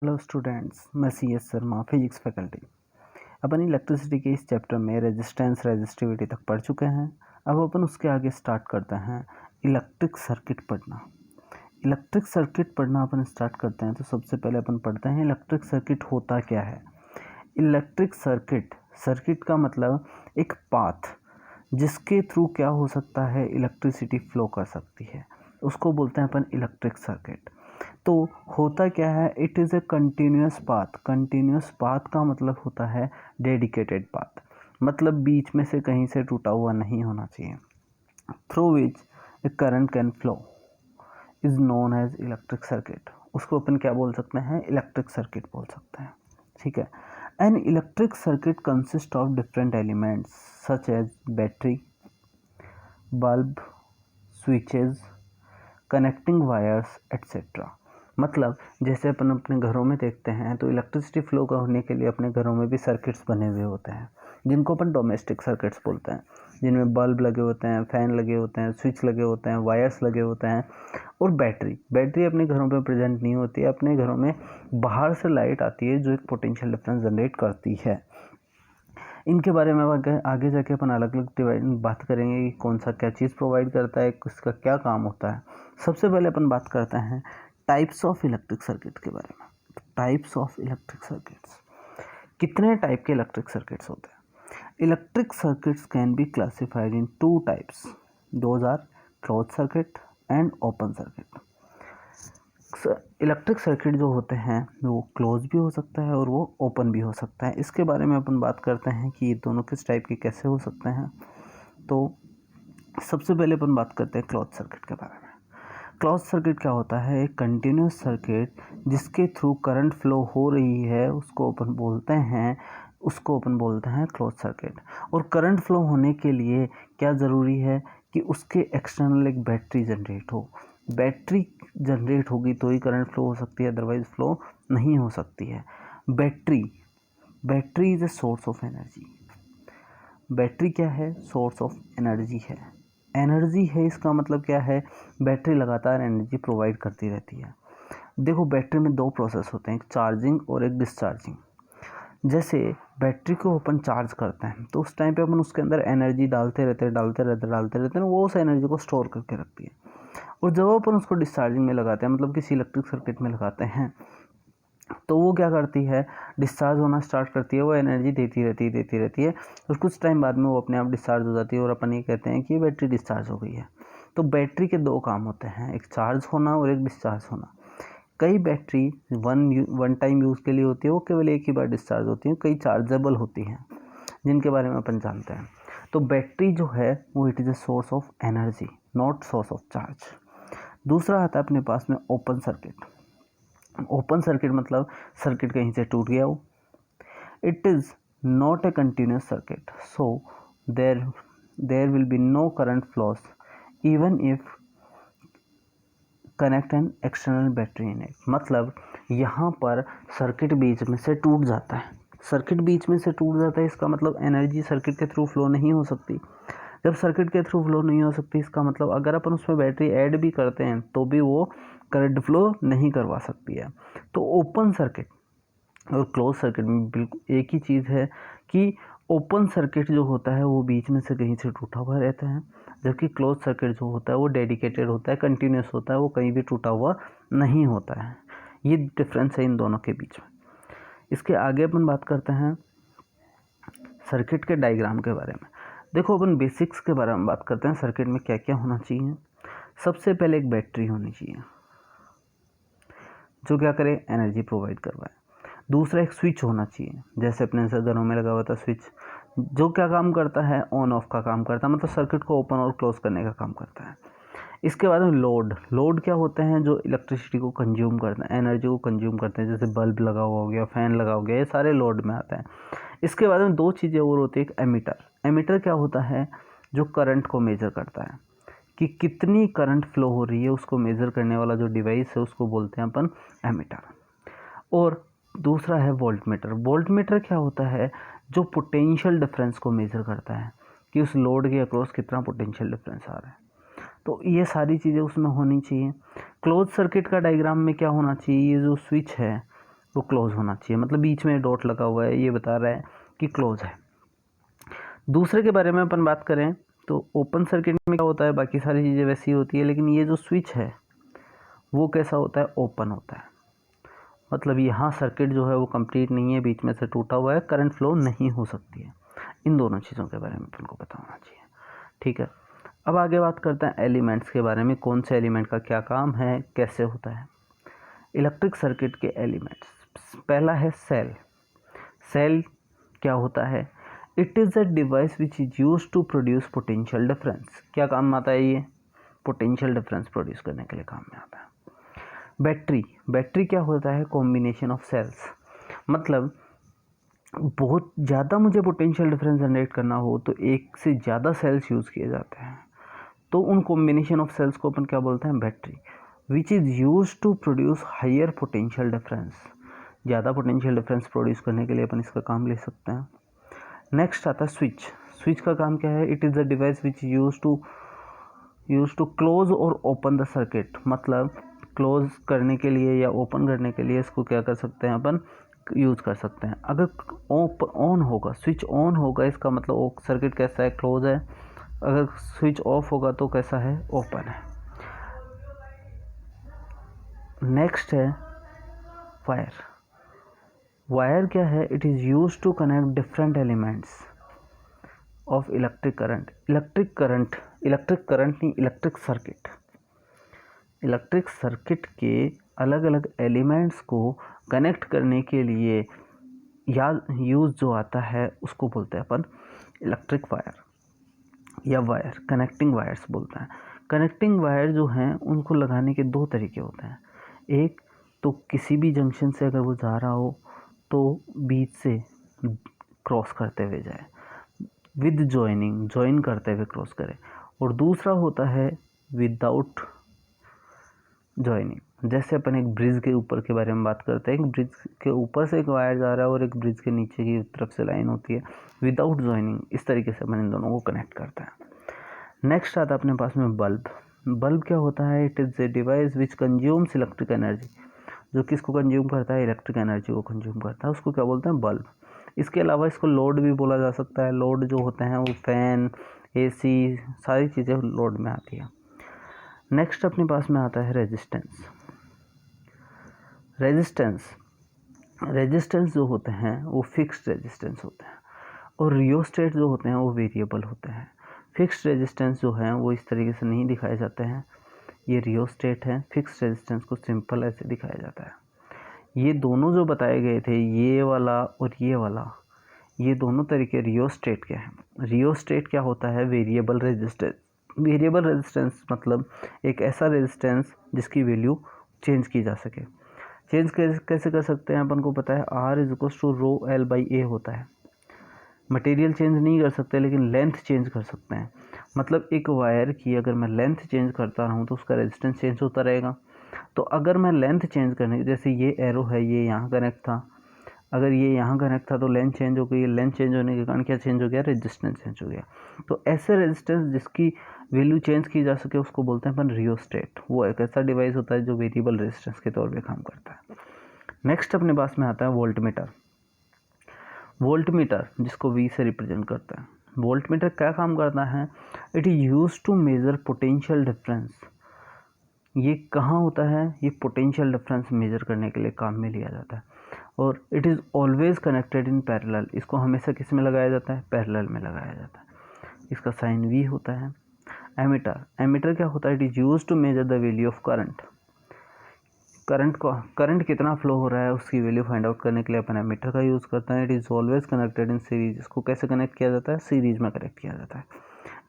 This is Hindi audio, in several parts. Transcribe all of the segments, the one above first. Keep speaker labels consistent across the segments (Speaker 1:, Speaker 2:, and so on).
Speaker 1: हेलो स्टूडेंट्स, मैं C S Sharma physics faculty. अपन इलेक्ट्रिसिटी के इस चैप्टर में रेजिस्टेंस रेजिस्टिविटी तक पढ़ चुके हैं। अब अपन उसके आगे स्टार्ट करते हैं इलेक्ट्रिक सर्किट पढ़ना। इलेक्ट्रिक सर्किट पढ़ना अपन स्टार्ट करते हैं तो सबसे पहले अपन पढ़ते हैं इलेक्ट्रिक सर्किट होता क्या है। इलेक्ट्रिक सर्किट, सर्किट का मतलब एक पाथ जिसके थ्रू क्या हो सकता है, इलेक्ट्रिसिटी फ्लो कर सकती है, उसको बोलते हैं अपन इलेक्ट्रिक सर्किट। तो होता क्या है, it is a continuous path. Continuous path का मतलब होता है डेडिकेटेड पाथ, मतलब बीच में से कहीं से टूटा हुआ नहीं होना चाहिए। Through which a current can flow is known as electric circuit. उसको अपन क्या बोल सकते हैं, इलेक्ट्रिक सर्किट बोल सकते हैं। ठीक है। An electric circuit consist of different elements such as battery, bulb, switches, connecting wires etcetera. मतलब जैसे अपन अपने घरों में देखते हैं तो इलेक्ट्रिसिटी फ्लो का होने के लिए अपने घरों में भी सर्किट्स बने हुए होते हैं जिनको अपन डोमेस्टिक सर्किट्स बोलते हैं, जिनमें बल्ब लगे होते हैं, फैन लगे होते हैं, स्विच लगे होते हैं, वायर्स लगे होते हैं। और बैटरी अपने घरों पे प्रेजेंट नहीं होती है, अपने घरों में बाहर से लाइट आती है जो एक पोटेंशियल डिफरेंस जनरेट करती है। इनके बारे में आगे जाके अपन अलग अलग बात करेंगे कि कौन सा क्या चीज़ प्रोवाइड करता है, किसका क्या काम होता है। सबसे पहले अपन बात करते हैं टाइप्स ऑफ इलेक्ट्रिक सर्किट के बारे में। टाइप्स ऑफ इलेक्ट्रिक सर्किट्स, कितने टाइप के इलेक्ट्रिक सर्किट्स होते हैं। Electric circuits can be classified in two types, those are close circuit and open circuit. Electric circuit जो होते हैं वो क्लोज भी हो सकता है और वो ओपन भी हो सकता है। इसके बारे में अपन बात करते हैं कि ये दोनों किस टाइप के कैसे हो सकते हैं। तो सबसे पहले अपन बात करते हैं क्लोज सर्किट के बारे में। क्लोज सर्किट क्या होता है, एक कंटिन्यूस सर्किट जिसके थ्रू करंट फ्लो हो रही है उसको अपन बोलते हैं क्लोज सर्किट। और करंट फ्लो होने के लिए क्या ज़रूरी है कि उसके एक्सटर्नल एक बैटरी जनरेट हो। बैटरी जनरेट होगी तो ही करंट फ्लो हो सकती है, अदरवाइज फ्लो नहीं हो सकती है। Battery is a source of energy. Battery क्या है, सोर्स ऑफ एनर्जी है। एनर्जी है इसका मतलब क्या है, बैटरी लगातार एनर्जी प्रोवाइड करती रहती है। देखो बैटरी में दो प्रोसेस होते हैं, एक चार्जिंग और एक डिस्चार्जिंग। जैसे बैटरी को अपन चार्ज करते हैं तो उस टाइम पे अपन उसके अंदर एनर्जी डालते रहते हैं, वो उस एनर्जी को स्टोर करके रखती है। और जब अपन उसको डिस्चार्जिंग में लगाते हैं, मतलब किसी इलेक्ट्रिक सर्किट में लगाते हैं, तो वो क्या करती है, डिस्चार्ज होना स्टार्ट करती है, वो एनर्जी देती रहती है और कुछ टाइम बाद में वो अपने आप डिस्चार्ज हो जाती है और अपन ये कहते हैं कि ये बैटरी डिस्चार्ज हो गई है। तो बैटरी के दो काम होते हैं, एक चार्ज होना और एक डिस्चार्ज होना। कई बैटरी वन टाइम यूज़ के लिए होती है, वो केवल एक ही बार डिस्चार्ज होती है। कई चार्जेबल होती हैं जिनके बारे में अपन जानते हैं। तो बैटरी जो है वो it is a source of energy, not source of charge. दूसरा आता है अपने पास में ओपन सर्किट। ओपन सर्किट मतलब सर्किट कहीं से टूट गया हो। It is not a continuous circuit, so there will be no current flows even if connect an external battery in it. मतलब यहाँ पर सर्किट बीच में से टूट जाता है। सर्किट बीच में से टूट जाता है इसका मतलब एनर्जी सर्किट के थ्रू फ्लो नहीं हो सकती। जब सर्किट के थ्रू फ्लो नहीं हो सकती इसका मतलब अगर अपन उसमें बैटरी ऐड भी करते हैं तो भी वो करंट फ्लो नहीं करवा सकती है। तो ओपन सर्किट और क्लोज सर्किट में बिल्कुल एक ही चीज़ है कि ओपन सर्किट जो होता है वो बीच में से कहीं से टूटा हुआ रहता है, जबकि क्लोज सर्किट जो होता है वो डेडिकेटेड होता है, कंटिन्यूस होता है, वो कहीं भी टूटा हुआ नहीं होता है। ये डिफरेंस है इन दोनों के बीच में। इसके आगे अपन बात करते हैं सर्किट के डायग्राम के बारे में। देखो अपन बेसिक्स के बारे में बात करते हैं, सर्किट में क्या क्या होना चाहिए। सबसे पहले एक बैटरी होनी चाहिए जो क्या करे, एनर्जी प्रोवाइड करवाए। दूसरा एक स्विच होना चाहिए, जैसे अपने घरों में लगा हुआ था स्विच, जो क्या काम करता है, ऑन ऑफ का काम करता है, मतलब सर्किट को ओपन और क्लोज करने का काम करता है। इसके बाद में लोड क्या होते हैं, जो इलेक्ट्रिसिटी को कंज्यूम करते हैं, एनर्जी को कंज्यूम करते हैं, जैसे बल्ब लगा हुआ हो गया, फैन लगा हो गया, ये सारे लोड में आते हैं। इसके बाद में दो चीज़ें और होती है, एक एमीटर क्या होता है, जो करंट को मेजर करता है कि कितनी करंट फ्लो हो रही है, उसको मेजर करने वाला जो डिवाइस है उसको बोलते हैं अपन एमीटर। और दूसरा है वोल्टमीटर क्या होता है, जो पोटेंशियल डिफरेंस को मेजर करता है कि उस लोड के अक्रॉस कितना पोटेंशियल डिफरेंस आ रहा है। तो ये सारी चीज़ें उसमें होनी चाहिए। क्लोज सर्किट का डायग्राम में क्या होना चाहिए, ये जो स्विच है वो क्लोज होना चाहिए, मतलब बीच में डॉट लगा हुआ है ये बता रहा है कि क्लोज है। दूसरे के बारे में अपन बात करें तो ओपन सर्किट में क्या होता है, बाकी सारी चीज़ें वैसी होती है, लेकिन ये जो स्विच है वो कैसा होता है, ओपन होता है। मतलब यहाँ सर्किट जो है वो कंप्लीट नहीं है, बीच में से टूटा हुआ है, करंट फ्लो नहीं हो सकती है। इन दोनों चीज़ों के बारे में अपन को पता होना चाहिए, ठीक है। अब आगे बात करते हैं एलिमेंट्स के बारे में, कौन से एलिमेंट का क्या काम है, कैसे होता है। इलेक्ट्रिक सर्किट के एलिमेंट्स, पहला है सेल। सेल क्या होता है, it is a device which is use to produce potential difference. क्या काम में आता है ये, पोटेंशियल डिफरेंस प्रोड्यूस करने के लिए काम में आता है। बैटरी, बैटरी क्या होता है, कॉम्बिनेशन ऑफ सेल्स। मतलब बहुत ज़्यादा मुझे पोटेंशियल डिफरेंस जनरेट करना हो तो एक से ज़्यादा सेल्स यूज़ किए जाते हैं, तो उन कॉम्बिनेशन ऑफ सेल्स को अपन क्या बोलते हैं, battery. Which is use to produce higher potential difference, ज़्यादा पोटेंशियल डिफरेंस प्रोड्यूस करने के लिए अपन इसका काम ले सकते हैं। नेक्स्ट आता है स्विच। स्विच का काम क्या है, it is the device which use to close और ओपन द सर्किट। मतलब क्लोज करने के लिए या ओपन करने के लिए इसको क्या कर सकते हैं अपन, यूज़ कर सकते हैं। अगर ऑन होगा, स्विच ऑन होगा, इसका मतलब सर्किट कैसा है, क्लोज है। अगर स्विच ऑफ होगा तो कैसा है, ओपन है। नेक्स्ट है वायर। वायर क्या है, it is use to connect different elements of electric current. Electric current नहीं, इलेक्ट्रिक सर्किट। इलेक्ट्रिक सर्किट के अलग अलग एलिमेंट्स को कनेक्ट करने के लिए या यूज़ जो आता है उसको बोलते हैं अपन इलेक्ट्रिक वायर या वायर, कनेक्टिंग वायर्स बोलते हैं। कनेक्टिंग वायर जो हैं उनको लगाने के दो तरीके होते हैं। एक तो किसी भी जंक्शन से अगर वो जा रहा हो तो बीच से क्रॉस करते हुए जाए, विद जॉइनिंग, जॉइन करते हुए क्रॉस करे। और दूसरा होता है विदाउट जॉइनिंग। जैसे अपन एक ब्रिज के ऊपर के बारे में बात करते हैं, एक ब्रिज के ऊपर से एक वायर जा रहा है और एक ब्रिज के नीचे की तरफ से लाइन होती है, विदाउट जॉइनिंग। इस तरीके से अपन इन दोनों को कनेक्ट करते हैं। नेक्स्ट आता है अपने पास में बल्ब। बल्ब क्या होता है, it is a device which consumes electric energy. जो किसको कंज्यूम करता है, इलेक्ट्रिक एनर्जी को कंज्यूम करता है, उसको क्या बोलते हैं, बल्ब। इसके अलावा इसको लोड भी बोला जा सकता है। लोड जो होते हैं वो फैन, AC, सारी चीज़ें लोड में आती है। नेक्स्ट अपने पास में आता है रेजिस्टेंस। रेजिस्टेंस जो होते हैं वो फिक्स्ड रेजिस्टेंस होते हैं और रियोस्टेट जो होते हैं वो वेरिएबल होते हैं। फिक्स्ड रेजिस्टेंस जो है वो इस तरीके से नहीं दिखाए जाते हैं, ये रियोस्टेट है। फिक्स्ड रेजिस्टेंस को सिंपल ऐसे दिखाया जाता है। ये दोनों जो बताए गए थे, ये वाला और ये वाला, ये दोनों तरीके रियोस्टेट के हैं। रियोस्टेट क्या होता है, वेरिएबल रेजिस्टेंस। वेरिएबल रेजिस्टेंस मतलब एक ऐसा रेजिस्टेंस जिसकी वैल्यू चेंज की जा सके। चेंज कैसे कर सकते हैं, अपन को पता है R is to rho L by A होता है। मटेरियल चेंज नहीं कर सकते लेकिन लेंथ चेंज कर सकते हैं। मतलब एक वायर की अगर मैं लेंथ चेंज करता रहूँ तो उसका रेजिस्टेंस चेंज होता रहेगा। तो अगर मैं लेंथ चेंज करने, जैसे ये एरो है, ये यहाँ कनेक्ट था, अगर ये यहाँ कनेक्ट था तो लेंथ चेंज हो गई। लेंथ चेंज होने के कारण क्या चेंज हो गया, रेजिस्टेंस चेंज हो गया। तो ऐसे रेजिस्टेंस जिसकी वैल्यू चेंज की जा सके उसको बोलते हैं अपन रियोस्टेट। वो एक ऐसा डिवाइस होता है जो वेरिएबल रेजिस्टेंस के तौर पे काम करता है। नेक्स्ट अपने पास में आता है वोल्टमीटर। वोल्टमीटर जिसको V से रिप्रेजेंट करता है। वोल्टमीटर क्या काम करता है, it is use to measure potential difference. ये कहाँ होता है, ये पोटेंशियल डिफरेंस मेजर करने के लिए काम में लिया जाता है। और it is always connected in parallel. इसको हमेशा किस में लगाया जाता है, पैरेलल में लगाया जाता है। इसका साइन V होता है। एमीटर, एमीटर क्या होता है, it is use to measure the value of current. Current कितना फ्लो हो रहा है उसकी वैल्यू फाइंड आउट करने के लिए अपन एमीटर का यूज़ करते हैं। It is always connected in series. इसको कैसे कनेक्ट किया जाता है, सीरीज में कनेक्ट किया जाता है।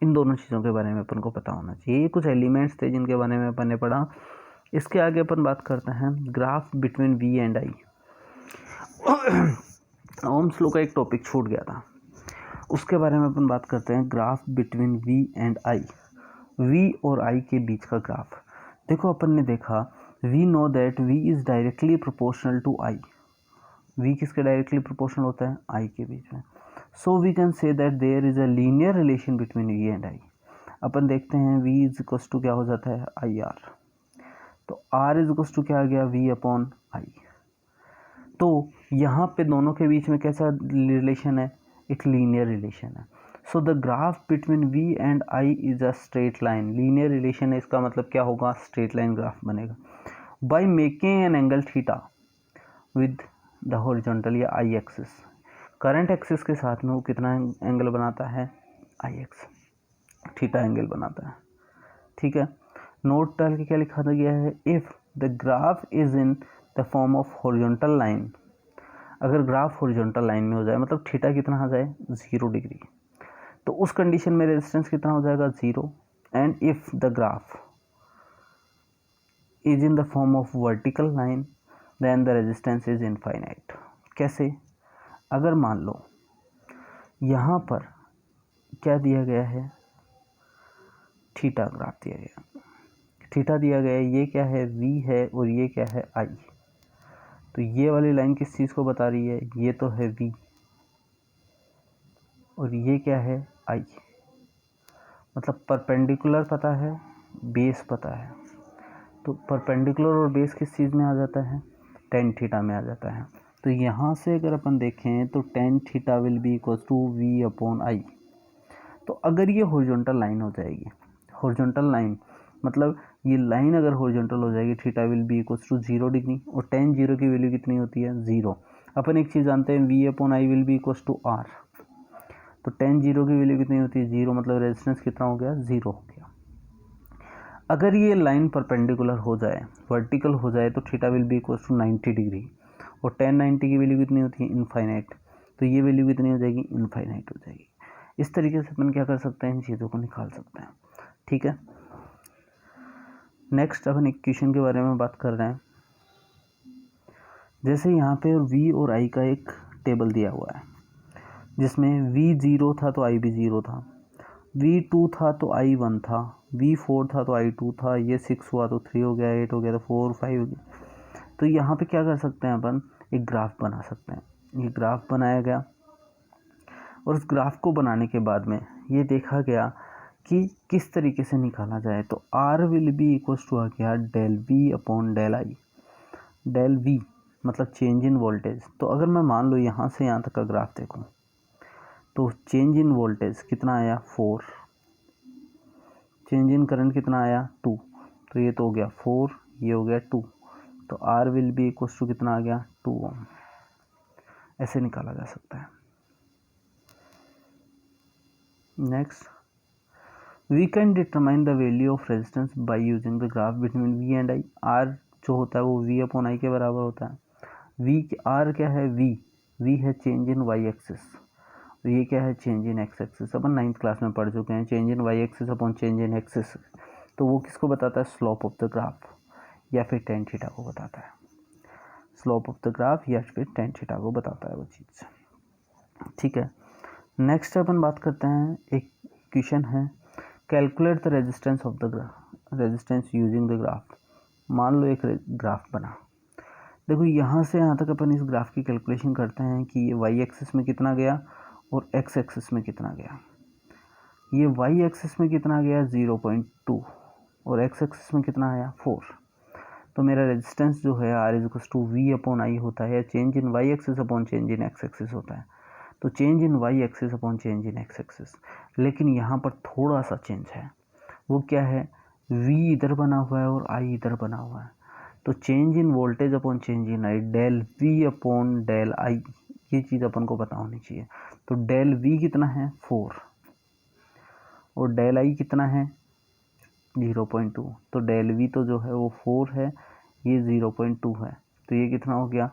Speaker 1: इन दोनों चीज़ों के बारे में अपन को पता होना चाहिए। ये कुछ एलिमेंट्स थे जिनके बारे में अपन ने पढ़ा। इसके आगे अपन बात करते हैं graph between V and I। Ohm's law का एक टॉपिक छूट गया था, उसके बारे में अपन बात करते हैं। Graph between V and I, V और I के बीच का ग्राफ। देखो अपन ने देखा, we know that V is directly proportional to I। V किसके डायरेक्टली प्रोपोर्शनल होता है, I के बीच में। So we can say that there is a linear relation between V and I। अपन देखते हैं V इज इक्वल्स टू क्या हो जाता है, IR। तो R इज इक्वल्स टू क्या आ गया, V अपॉन I। तो यहाँ पे दोनों के बीच में कैसा रिलेशन है, एक लीनियर रिलेशन है। So the graph between v and i is a straight line, linear relation है, इसका मतलब क्या होगा, स्ट्रेट लाइन ग्राफ बनेगा। By making an angle theta with the horizontal या आई एक्सिस, करंट एक्सिस के साथ में वो कितना एंगल बनाता है, आई एक्स, थीटा एंगल बनाता है। ठीक है, नोट डाल के क्या लिखा गया है, if the graph is in the form of horizontal line, अगर ग्राफ हॉरिजॉन्टल लाइन में हो जाए मतलब थीटा कितना आ जाए 0 डिग्री, तो उस कंडीशन में रेजिस्टेंस कितना हो जाएगा 0। And if the graph is in the form of vertical line then the resistance is infinite. कैसे, अगर मान लो यहाँ पर क्या दिया गया है, थीटा ग्राफ दिया गया, थीटा दिया गया है, ये क्या है v है और ये क्या है i, तो ये वाली लाइन किस चीज़ को बता रही है, ये तो है v और ये क्या है i, मतलब परपेंडिकुलर पता है, बेस पता है, तो परपेंडिकुलर और बेस किस चीज़ में आ जाता है, टेन थीटा में आ जाता है। तो यहाँ से अगर अपन देखें तो tan theta will be equal to v upon I. तो अगर ये हॉरिजॉन्टल लाइन हो जाएगी, हॉरिजॉन्टल लाइन मतलब ये लाइन अगर हॉरिजॉन्टल हो जाएगी, theta will be equal to 0 degree, और टेन जीरो की वैल्यू कितनी होती है 0। अपन एक चीज़ जानते हैं v upon I will be equal to r, तो टेन जीरो की वैल्यू कितनी होती है 0, मतलब रेजिस्टेंस कितना हो गया 0 हो गया। अगर ये लाइन परपेंडिकुलर हो जाए, वर्टिकल हो जाए, तो theta will be equal to 90 degree, और टेन 90 की वैल्यू कितनी होती है इनफाइनाइट, तो ये वैल्यू कितनी हो जाएगी इनफाइनाइट हो जाएगी। इस तरीके से अपन क्या कर सकते हैं, इन चीज़ों को निकाल सकते हैं। ठीक है, नेक्स्ट अपन इक्वेशन के बारे में बात कर रहे हैं। जैसे यहाँ पे v और i का एक टेबल दिया हुआ है, जिसमें v 0 था तो i भी 0 था, v 2 था तो i 1 था, v 4 था तो i 2 था, ये 6 हुआ तो 3 हो गया, 8 हो गया तो 4 5 हो गया। तो यहाँ पे क्या कर सकते हैं अपन, एक ग्राफ बना सकते हैं। ये ग्राफ बनाया गया और उस ग्राफ को बनाने के बाद में ये देखा गया कि किस तरीके से निकाला जाए। तो r will be equal to आ गया del v upon del I, del v मतलब चेंज इन वोल्टेज। तो अगर मैं मान लो यहाँ से यहाँ तक का ग्राफ देखूँ तो चेंज इन वोल्टेज कितना आया 4, चेंज इन करंट कितना आया 2, तो ये तो हो गया 4, ये हो गया 2, तो r will be equal to कितना आ गया 2 ओम। ऐसे निकाला जा सकता है। Next, we can determine the value of resistance by using the graph between v and i। r जो होता है वो v अपॉन i के बराबर होता है। r क्या है, v है चेंज इन y एक्सिस, तो ये क्या है change in x axis. Upon 9th class में पढ़ चुके हैं, change in y axis upon change in axis, तो वो किसको बताता है, स्लोप ऑफ द ग्राफ या फिर टेन थीटा को बताता है। स्लोप ऑफ द ग्राफ या फिर टेन थीटा को बताता है वो चीज़। ठीक है, नेक्स्ट अपन बात करते हैं, एक क्वेश्चन है, calculate the resistance of the resistance using the graph. मान लो एक ग्राफ बना, देखो यहाँ से यहाँ तक अपन इस ग्राफ की कैलकुलेशन करते हैं कि ये y एक्सिस में कितना गया और x एक्सिस में कितना गया। ये y एक्सिस में कितना गया 0.2 और x एक्सिस में कितना आया 4। तो मेरा रेजिस्टेंस जो है r is to v upon I होता है, change in y axis upon change in x axis होता है। तो change in y axis upon change in x axis, लेकिन यहाँ पर थोड़ा सा चेंज है, वो क्या है, v इधर बना हुआ है और i इधर बना हुआ है। तो change in voltage upon change in I, del v upon del i, ये चीज़ अपन को पता होनी चाहिए। तो डेल v कितना है 4 और डेल i कितना है 0.2, तो डेल v तो जो है वो 4 है, ये 0.2 है, तो ये कितना हो गया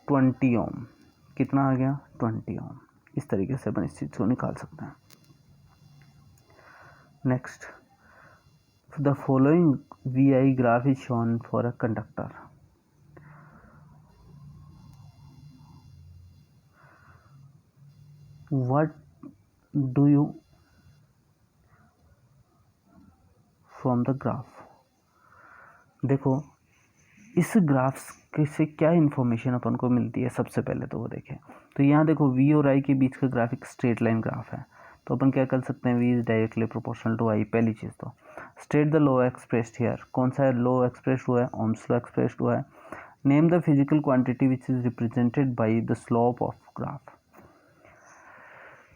Speaker 1: 20 ओम। कितना आ गया 20 ओम। इस तरीके से अपन इस चीज़ को निकाल सकते हैं। Next, the following VI graph is shown for a conductor. What do you from the graph? देखो इस ग्राफ से क्या इन्फॉर्मेशन अपन को मिलती है, सबसे पहले तो वो देखें। तो यहाँ देखो v और i के बीच का ग्राफ एक स्ट्रेट लाइन ग्राफ है, तो अपन क्या कर सकते हैं, v is directly proportional to i। पहली चीज़ तो state the law expressed here, कौन सा लॉ एक्सप्रेस्ड हुआ है, ओम्स लॉ एक्सप्रेस्ड हुआ है। Name the physical quantity which is represented by the slope of graph.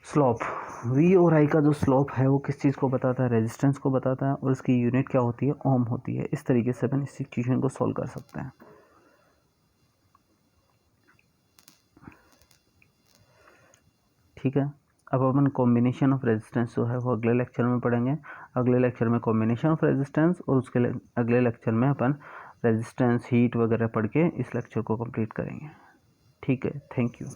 Speaker 1: Slope, V और आई का जो स्लोप है वो किस चीज़ को बताता है, रेजिस्टेंस को बताता है, और इसकी यूनिट क्या होती है, ओम होती है। इस तरीके से अपन इस इक्वेशन को सॉल्व कर सकते हैं। ठीक है, अब अपन कॉम्बिनेशन ऑफ रेजिस्टेंस जो है वो अगले लेक्चर में पढ़ेंगे। अगले लेक्चर में कॉम्बिनेशन ऑफ रेजिस्टेंस, और उसके अगले लेक्चर में अपन रेजिस्टेंस, हीट वगैरह पढ़ के इस लेक्चर को कंप्लीट करेंगे। ठीक है, थैंक यू।